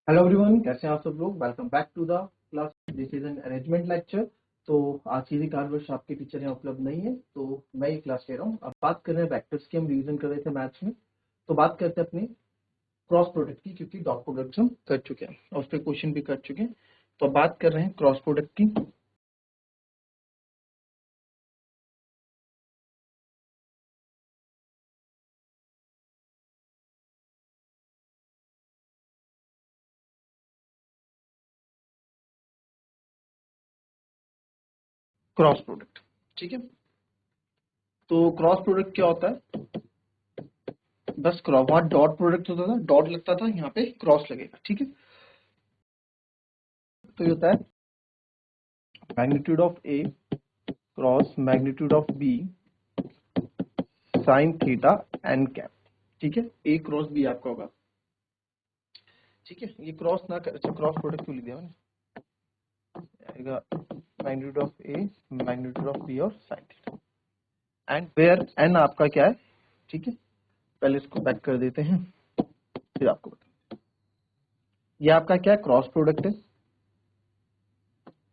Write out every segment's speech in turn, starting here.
Hello everyone, कैसे हैं आप सब लोग। Welcome back to the class. This is an arrangement lecture. तो आज सीधी कारवर्ष आपके टीचर यहाँ उपलब्ध नहीं है, तो मैं ये क्लास ले रहा हूँ। अब बात कर रहे हैं वेक्टर्स की। हम रिवीजन कर रहे थे मैथ्स में, तो बात करते हैं अपने क्रॉस प्रोडक्ट की, क्योंकि डॉट प्रोडक्ट हम कर चुके हैं और उस पर क्वेश्चन भी कर चुके हैं। तो अब बात कर रहे हैं क्रॉस प्रोडक्ट की। क्रॉस प्रोडक्ट, ठीक है। तो क्रॉस प्रोडक्ट क्या होता है? बस क्रॉस, वहां डॉट प्रोडक्ट होता था, डॉट लगता था, यहाँ पे क्रॉस लगेगा, ठीक है। तो ये होता है magnitude of A cross magnitude of B sine theta n cap, ठीक है। ए क्रॉस बी आपका होगा, ठीक है। ये क्रॉस ना कर, अच्छा क्रॉस प्रोडक्ट क्यों लिख दिया मैंने, आएगा magnitude of A magnitude of B और sine theta and where N आपका क्या है, ठीक है। पहले इसको बैक कर देते हैं, फिर आपको बताते हैं। ये आपका क्या है, क्रॉस प्रोडक्ट है,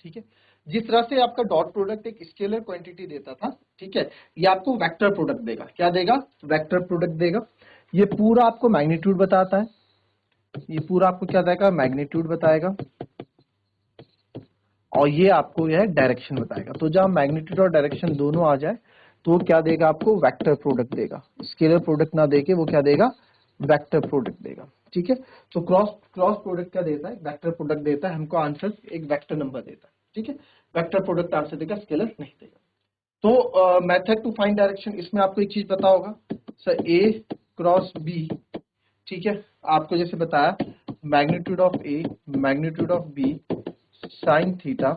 ठीक है। जिस तरह से आपका डॉट प्रोडक्ट एक स्केलर क्वांटिटी देता था, ठीक है, ये आपको वेक्टर प्रोडक्ट देगा। क्या देगा? वेक्टर प्रोडक्ट देगा। ये पूरा आपको मैग्नीट्यूड बताता है, ये पूरा आपको क्या देगा, मैग्नीट्यूड बताएगा, और ये आपको यह डायरेक्शन बताएगा। तो जब मैग्नीट्यूड और डायरेक्शन दोनों आ जाए तो क्या देगा आपको, वेक्टर प्रोडक्ट देगा। स्केलर प्रोडक्ट ना देके वो क्या देगा, वेक्टर प्रोडक्ट देगा, ठीक है। तो क्रॉस क्रॉस प्रोडक्ट क्या देता है, वेक्टर प्रोडक्ट देता है हमको, आंसर एक वेक्टर नंबर देता है, ठीक है। वेक्टर प्रोडक्ट आंसर देगा, स्केलर नहीं देगा। तो मेथड टू फाइंड डायरेक्शन, इसमें आपको एक चीज पता होगा सर, ए क्रॉस बी, ठीक है। आपको जैसे बताया magnitude of A magnitude of B sine theta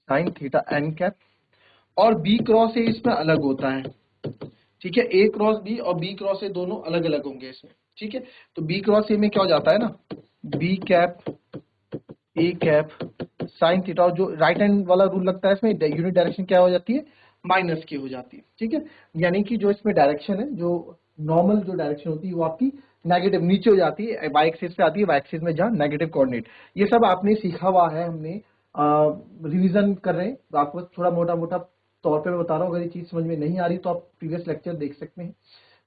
n cap, और बी क्रॉस ए इसमें अलग होता है, ठीक है। ए क्रॉस बी और बी क्रॉस ए दोनों अलग अलग होंगे इसमें, ठीक है। तो बी क्रॉस ए में क्या हो जाता है ना, B cap A cap sine theta, और जो राइट हैंड वाला रूल लगता है इसमें, यूनिट डायरेक्शन क्या हो जाती है, माइनस की हो जाती है, ठीक है। यानी कि जो इसमें डायरेक्शन है, जो नॉर्मल जो डायरेक्शन होती है वो आपकी नेगेटिव नीचे हो जाती है, वाई एक्सिस पे आती है, वाई एक्सिस में जहाँ नेगेटिव कोऑर्डिनेट। ये सब आपने सीखा हुआ है, हमने रिवीजन कर रहे हैं, तो आपको थोड़ा मोटा मोटा तौर पे मैं बता रहा हूँ। अगर ये चीज समझ में नहीं आ रही तो आप प्रीवियस लेक्चर देख सकते हैं,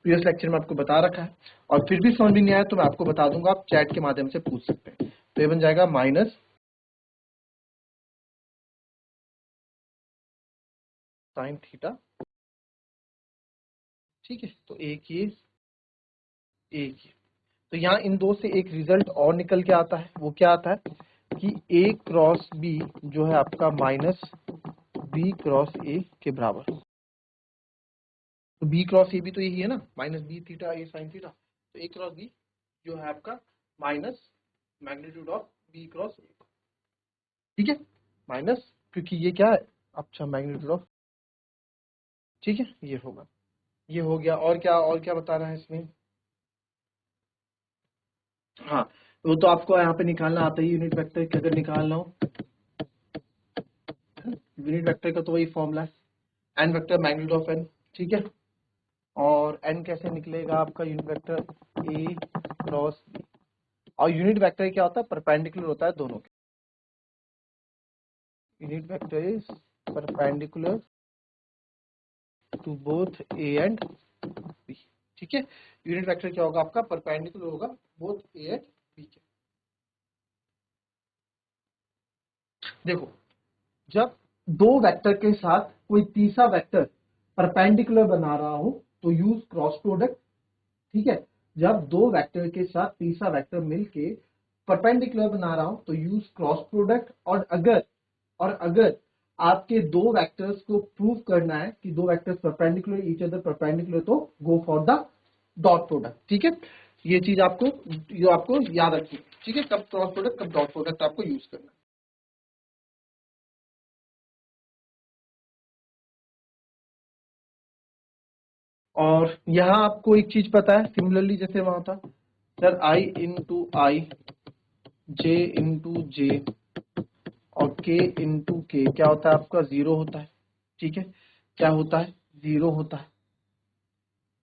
प्रीवियस लेक्चर में आपको बता रखा है। और फिर भी समझ में नहीं आया तो मैं आपको बता दूंगा, आप चैट के माध्यम से पूछ सकते हैं। तो ये बन जाएगा माइनस साइन थीटा, ठीक है। तो एक ये, तो यहाँ इन दो से एक रिजल्ट और निकल के आता है। वो क्या आता है कि ए क्रॉस बी जो है आपका माइनस बी क्रॉस ए के बराबर। तो बी क्रॉस ए भी तो यही है ना, minus B theta A sine theta. तो ए क्रॉस बी जो है आपका minus magnitude of B cross A, ठीक है। माइनस, क्योंकि ये क्या है, अच्छा मैग्नीट्यूड ऑफ, ठीक है, ये होगा, ये हो गया। और क्या बता रहा है इसमें, हाँ, वो तो आपको यहाँ पे निकालना आता है यूनिट वेक्टर की। अगर निकालना हो यूनिट वेक्टर का तो वही फॉर्मूला है, n vector magnitude of n, ठीक है। और एन कैसे निकलेगा आपका, unit vector A cross B, और यूनिट वेक्टर क्या होता है, परपेंडिकुलर होता है दोनों के। Unit vector is perpendicular to both A and B, ठीक है। यूनिट वेक्टर क्या होगा आपका, परपेंडिकुलर होगा बोथ ए एंड बी के। देखो, जब दो वेक्टर के साथ कोई तीसरा वेक्टर परपेंडिकुलर बना रहा हो तो यूज क्रॉस प्रोडक्ट, ठीक है। जब दो वेक्टर के साथ तीसरा वेक्टर मिलके परपेंडिकुलर बना रहा हो तो यूज क्रॉस प्रोडक्ट। और अगर आपके दो वेक्टर्स को प्रूव करना है कि दो vectors perpendicular each other perpendicular, तो go for the dot product, ठीक है। ये चीज आपको याद रखनी है, ठीक है। कब क्रॉस प्रोडक्ट कब डॉट प्रोडक्ट आपको यूज करना है। और यहाँ आपको एक चीज पता है, सिमिलरली जैसे वहां था सर, आई इंटू आई जे इंटू जे और के इंटू के क्या होता है आपका, जीरो होता है, ठीक है। क्या होता है, जीरो होता है।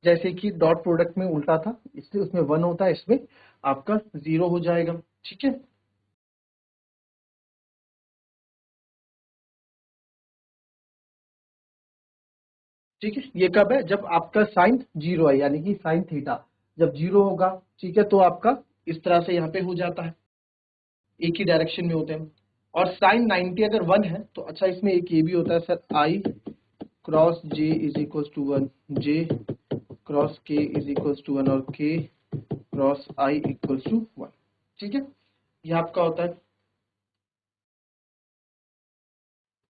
जैसे कि डॉट प्रोडक्ट में उल्टा था, इसलिए उसमें 1 होता है, इसमें आपका 0 हो जाएगा। ठीक है, ठीक है, ये कब है, जब आपका साइन 0 है, यानी कि साइन थीटा जब 0 होगा, ठीक है, तो आपका इस तरह से यहाँ पे हो जाता है, एक ही डायरेक्शन में होते हैं। और साइन 90 अगर 1 है तो अच्छा, इसमें एक ये भी होता है sir, I cross J is equal to 1, J cross K is equal to 1 और के क्रॉस आई इक्वल टू 1। ठीक है, ये आपका होता है।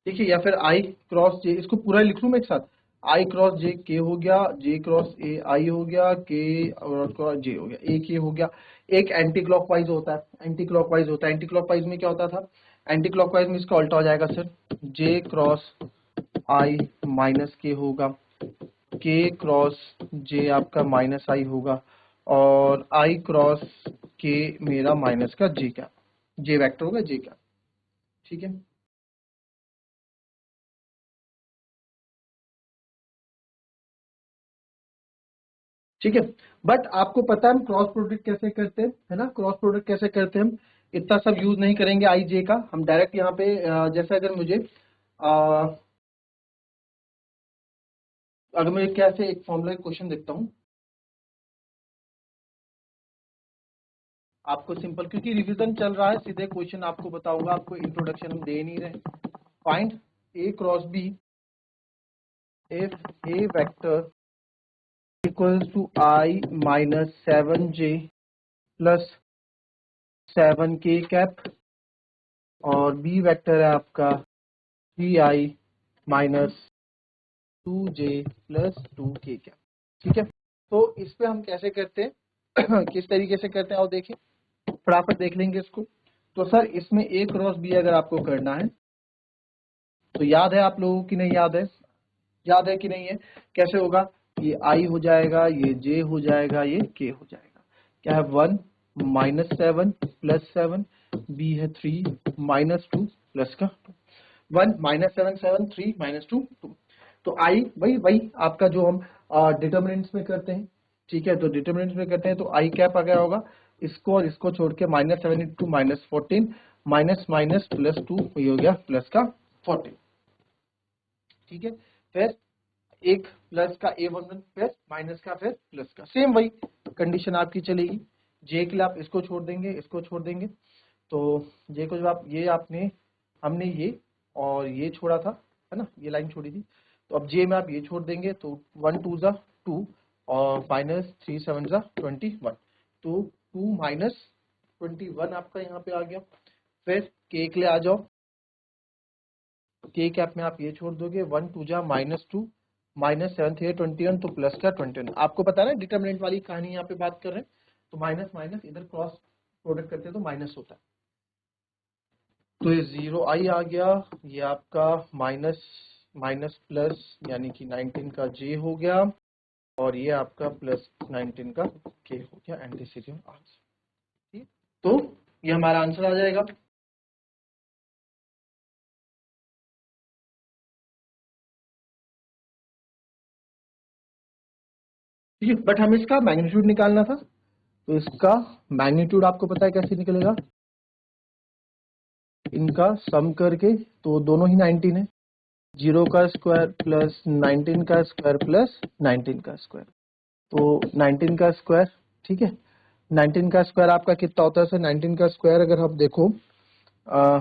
ठीक है, या फिर आई क्रॉस जे, इसको पूरा लिख लूं मैं एक साथ, आई क्रॉस जे के हो गया, जे क्रॉस ए आई हो गया, के और क्रॉस जे हो गया, एक ये हो गया। एक एंटी क्लॉकवाइज होता है, एंटी क्लॉकवाइज होता है, एंटी क्लॉकवाइज में क्या होता था, एंटी क्लॉकवाइज में इसका उल्टा हो जाएगा सर, जे क्रॉस आई माइनस के होगा, के क्रॉस जे आपका माइनस आई होगा, और आई क्रॉस के मेरा माइनस का जे का, जे वेक्टर होगा जे का। ठीक है, ठीक है, बट आपको पता है हम क्रॉस प्रोडक्ट कैसे करते हैं, है ना, क्रॉस प्रोडक्ट कैसे करते हैं हम, इतना सब यूज नहीं करेंगे आई जे का, हम डायरेक्ट यहाँ पे जैसे अगर मुझे अगर मैं कैसे एक फॉर्मूला क्वेश्चन देखता हूँ आपको सिंपल, क्योंकि रिवीजन चल रहा है, सीधे क्वेश्चन आपको बताऊंगा, आपको इंट्रोडक्शन हम दे नहीं रहे। Find A cross B if A vector equals to I minus 7j plus 7k cap, और बी वेक्टर है आपका 3i minus 2j plus 2k cap. ठीक है, तो इस पे हम कैसे करते हैं किस तरीके से करते हैं, और देखिए फटाफट देख लेंगे इसको। तो सर इसमें ए क्रॉस बी अगर आपको करना है तो याद है आप लोगों की नहीं याद है, याद है कि नहीं है, कैसे होगा, ये आई हो जाएगा, ये जे हो जाएगा, ये के हो जाएगा, क्या है 1 माइनस 7 प्लस 7, बी है 3 माइनस 2 प्लस का 1 माइनस 7 7 3 माइनस 2 2। तो आई वही वही आपका जो हम डिटर्मिनेंट्स में करते हैं। ठीक है, तो डिटर्मिनेंट्स में करते हैं तो आई कैप आ गया होगा, इसको और इसको छोड़ के minus 7 into minus 14 minus minus plus 2, वही हो गया प्लस का 14। ठीक है, फिर एक प्लस का ए वन प्लस माइनस का फिर प्लस का, सेम वही कंडीशन आपकी चलेगी। जे के लिए आप इसको छोड़ देंगे, इसको छोड़ देंगे, तो जे को जब आप ये आपने हमने ये और ये छोड़ा था, है ना, ये लाइन छोड़ी थी, तो अब जे में आप ये छोड़ देंगे, तो 1 2 जा 2 और माइनस 3 7 जा 21, तो 2 माइनस 21 आपका यहाँ पे आ गया। फिर के के लिए आ जाओ, के कैप में आप ये छोड़ दोगे, 1 2 जा -2 माइनस 7 3 21, तो प्लस का 21। आपको पता है ना डिटर्मिनेंट वाली कहानी यहाँ पे बात कर रहे हैं, तो माइनस माइनस इधर क्रॉस प्रोडक्ट करते हैं तो माइनस होता है, तो ये 0 आई आ गया, ये आपका माइनस माइनस प्लस यानी कि 19 का जे हो गया, और ये आपका प्लस 19 का के हो गया, and this is your answer. ठीक, तो ये हमारा आंसर आ जाएगा। ठीक है, बट हमें इसका मैग्नीट्यूड निकालना था, तो इसका मैग्नीट्यूड आपको पता है कैसे निकलेगा, इनका सम करके, तो दोनों ही 19 है, 0 का स्क्वायर प्लस 19 का स्क्वायर प्लस 19 का स्क्वायर, तो 19 का स्क्वायर। ठीक है, 19 का स्क्वायर आपका कितना होता है सर, 19 का स्क्वायर अगर आप देखो आ,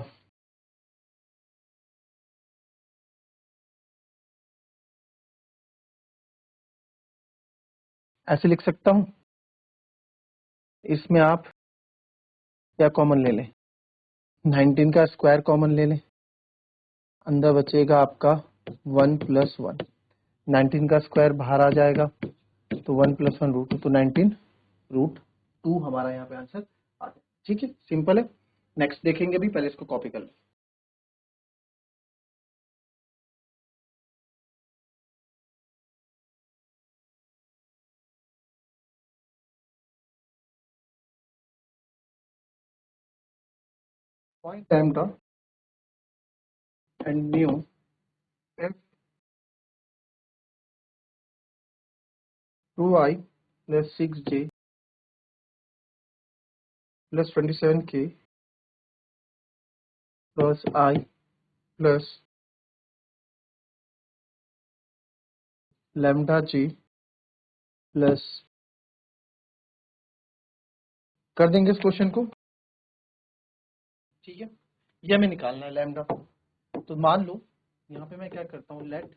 ऐसे लिख सकता हूं, इसमें आप क्या कॉमन ले लें, 19 का स्क्वायर कॉमन ले लें, अंदर बचेगा आपका 1 प्लस 1, 19 का स्क्वायर बाहर आ जाएगा, तो 1 प्लस 1 रूट 2, तो 19 रूट 2 हमारा यहाँ पे आंसर आ जाए। ठीक है, सिंपल है, नेक्स्ट देखेंगे भी, पहले इसको कॉपी कर लो। Point lambda and nu, if 2i plus 6j plus 27k plus I plus lambda j plus, कर देंगे इस क्वेश्चन को, ठीक है। ये हमें निकालना है लैम्डा। तो मान लो यहाँ पे मैं क्या करता हूँ, लेट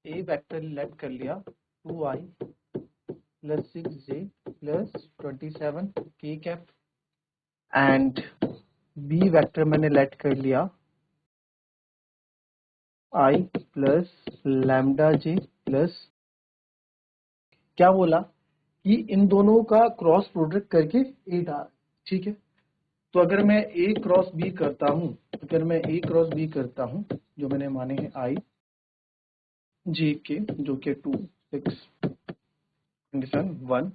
ए वेक्टर लेट कर लिया 2i plus 6j plus 27k cap, and B vector मैंने लेट कर लिया i plus lambda j plus, क्या बोला कि इन दोनों का क्रॉस प्रोडक्ट करके 8 आ, ठीक है। तो अगर मैं ए क्रॉस बी करता हूं, अगर मैं ए क्रॉस बी करता हूं, जो मैंने माने हैं आई जे के, जो कि 2 6 27 1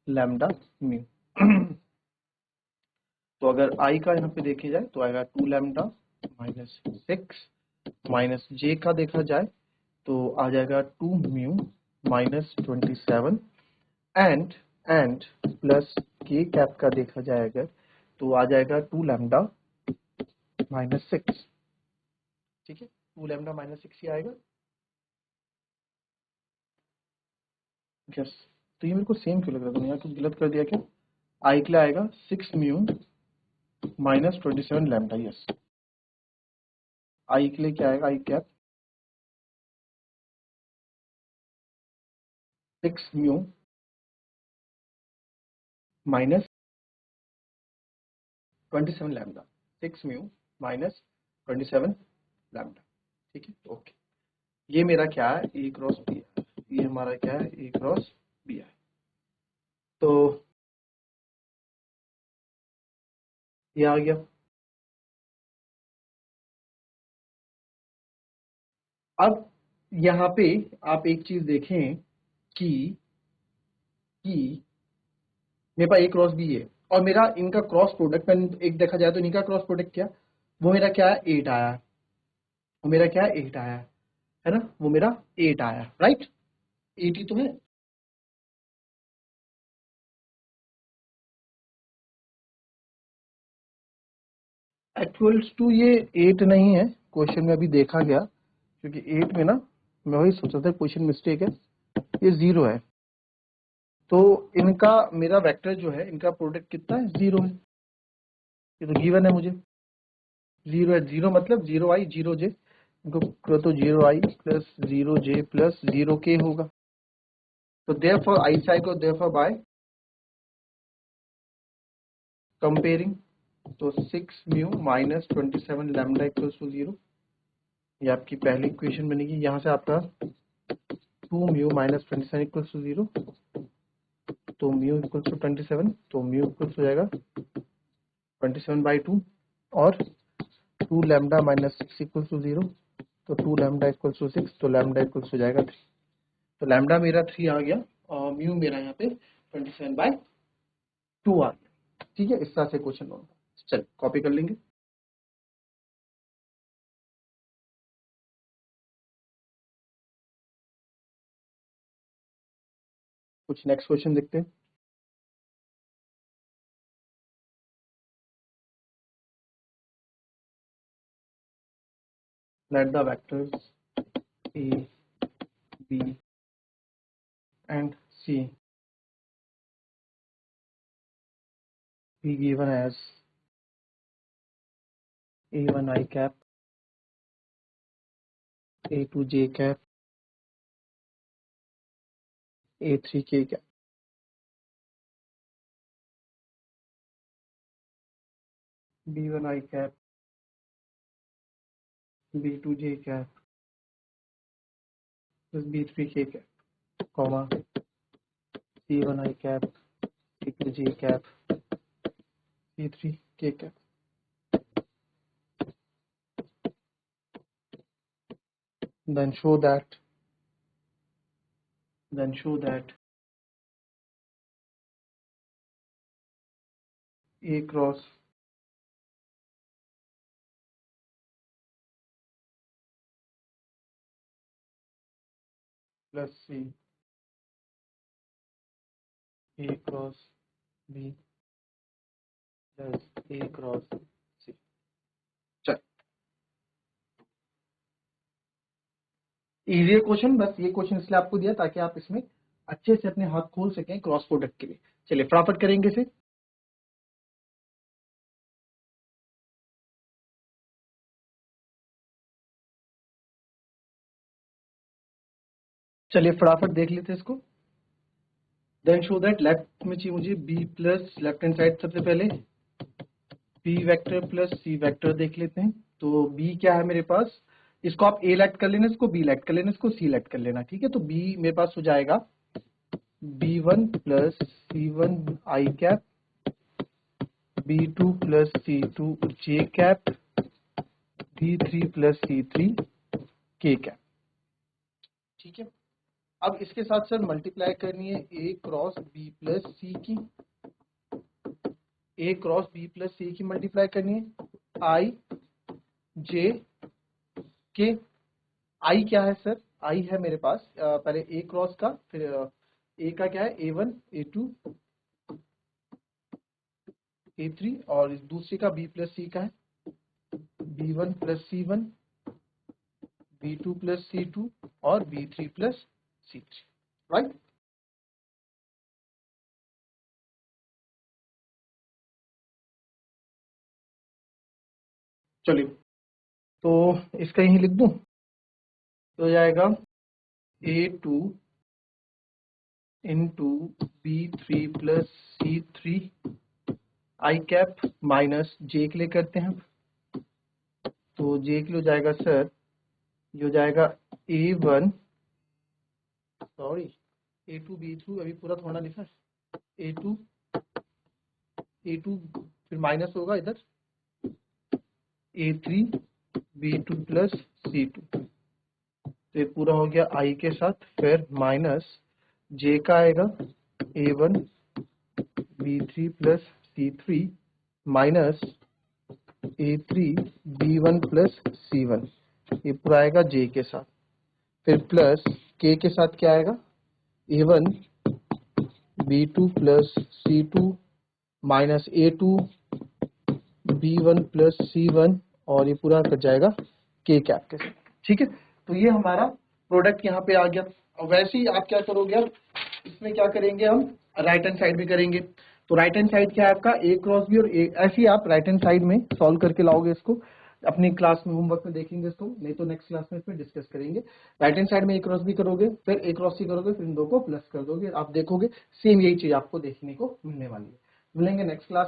लैम्डा म्यू। तो अगर आई का यहाँ पे देखे जाए तो आएगा 2 लैम्डा माइनस 6, माइनस जे का देखा जाए तो आ जाएगा 2 म्यू माइनस 27, एंड प्लस के कैप का देखा जाए अगर तो आ जाएगा 2 लैम्डा माइनस 6, ठीक है। 2 लैम्डा माइनस 6 ही आएगा, यस। तो ये मेरे को सेम क्यों लग रहा था, यहाँ कुछ गलत कर दिया क्या। आई के लिए आएगा 6 mu minus 27 lambda, yes. I के लिए क्या आएगा, I cap 6 mu minus 27 lambda, 6 mu minus 27 lambda, ठीक है, ओके। ये मेरा क्या है, ए क्रॉस बी है, ये हमारा क्या है, ए क्रॉस बी है। तो ये आ गया। अब यहाँ पे आप एक चीज देखें कि मेरे पास ए क्रॉस बी है और मेरा इनका क्रॉस प्रोडक्ट, मैंने एक देखा जाए तो इनका क्रॉस प्रोडक्ट क्या, वो मेरा क्या है, 8 आया है। वो मेरा क्या है, 8 आया है ना, वो मेरा 8 आया, राइट। 8 ही तो है। एक्चुअल्स टू ये 8 नहीं है, क्वेश्चन में अभी देखा गया, क्योंकि 8 में ना मैं वही सोचा था क्वेश्चन मिस्टेक है, ये 0 है। तो इनका मेरा वेक्टर जो है, इनका प्रोडक्ट कितना है, 0 है। ये तो गिवन है मुझे, 0 है। 0 मतलब 0i 0j, इनको तो 0i plus 0j plus 0k होगा। तो देयरफॉर आई साई को देयरफॉर बाय कंपेयरिंग, तो 6 mu minus 27 lambda equals to 0, ये आपकी पहली इक्वेशन बनेगी। यहाँ से आपका 2 म्यू माइनस 27 इक्वल्स टू 0, तो म्यू इक्वल्स टू 27, तो म्यू इक्वल्स हो जाएगा 27/2, और 2 लैम्डा माइनस 6 इक्वल्स टू 0, तो 2 लैम्डा इक्वल्स टू 6, तो लैम्डा इक्वल्स हो जाएगा 3। तो लैम्डा मेरा 3 आ गया और म्यू मेरा यहाँ पे 27/2 आ गया, ठीक है। इस तरह से क्वेश्चन होगा। चल कॉपी कर लेंगे। कुछ नेक्स्ट क्वेश्चन देखते हैं। Let the vectors A, B and C be given as A1 I cap, A2 J cap, A3 K cap. B1 I cap, B2 J cap plus B3 K cap, comma C1 I cap, C2 J cap, C3 K cap. Then show that A cross plus C A cross B plus A cross C. चल easy question, बस ये question इसलिए आपको दिया ताकि आप इसमें अच्छे से अपने हाथ खोल सकें क्रॉस प्रोडक्ट के लिए। चलिए फटाफट करेंगे इसे। चलिए फटाफट देख लेते हैं इसको। देन शो दैट लेफ्ट में चाहिए मुझे B plus left hand side सबसे पहले B vector plus C vector देख लेते हैं। तो बी क्या है मेरे पास, इसको आप ए लेट कर लेना, इसको बी लेट कर लेना, इसको सी लेट कर लेना, ठीक है। तो बी मेरे पास हो जाएगा b1 प्लस c1 आई कैप, b2 प्लस c2 जे कैप, b3 प्लस c3 के कैप, ठीक है। अब इसके साथ सर मल्टीप्लाई करनी है ए क्रॉस बी प्लस सी की, ए क्रॉस बी प्लस सी की मल्टीप्लाई करनी है आई जे के। आई क्या है सर, आई है मेरे पास पहले ए क्रॉस का, फिर ए का क्या है A1 A2 A3 और इस दूसरे का B प्लस सी का है B1 plus C1 B2 plus C2 और B3 प्लस C3, राइट। चलिए तो इसका यही लिख दूं, तो हो जाएगा A2 into B3 plus C3 आई कैप माइनस जे के लिए करते हैं। तो जे के लिए हो जाएगा सर, ये हो जाएगा A1 सॉरी A2 B2 अभी पूरा थोड़ा लिखा है, A2 फिर माइनस होगा इधर A3 B2 प्लस C2, तो ये पूरा हो गया आई के साथ, फिर माइनस जे का आएगा A1 B3 plus C3 minus A3 B1 plus C1, ये पूरा आएगा जे के साथ, फिर प्लस के साथ क्या आएगा A1 B2 plus C2 minus A2 B1 plus C1 और ये पूरा कट जाएगा के कैप के साथ, ठीक है। तो ये हमारा प्रोडक्ट यहाँ पे आ गया। और वैसे ही आप क्या करोगे, अब इसमें क्या करेंगे हम राइट हैंड साइड भी करेंगे। तो राइट हैंड साइड क्या है आपका ए क्रॉस बी, और ऐसे ही आप राइट हैंड साइड में सॉल्व करके लाओगे इसको, अपनी क्लास में होमवर्क में देखेंगे इसको, नहीं तो नेक्स्ट क्लास में इसमें डिस्कस करेंगे। राइट हैंड साइड में ए क्रॉस बी करोगे, फिर ए क्रॉस सी करोगे, फिर इन दो को प्लस कर दोगे, आप देखोगे सेम यही चीज आपको देखने को मिलने वाली है। मिलेंगे नेक्स्ट क्लास में।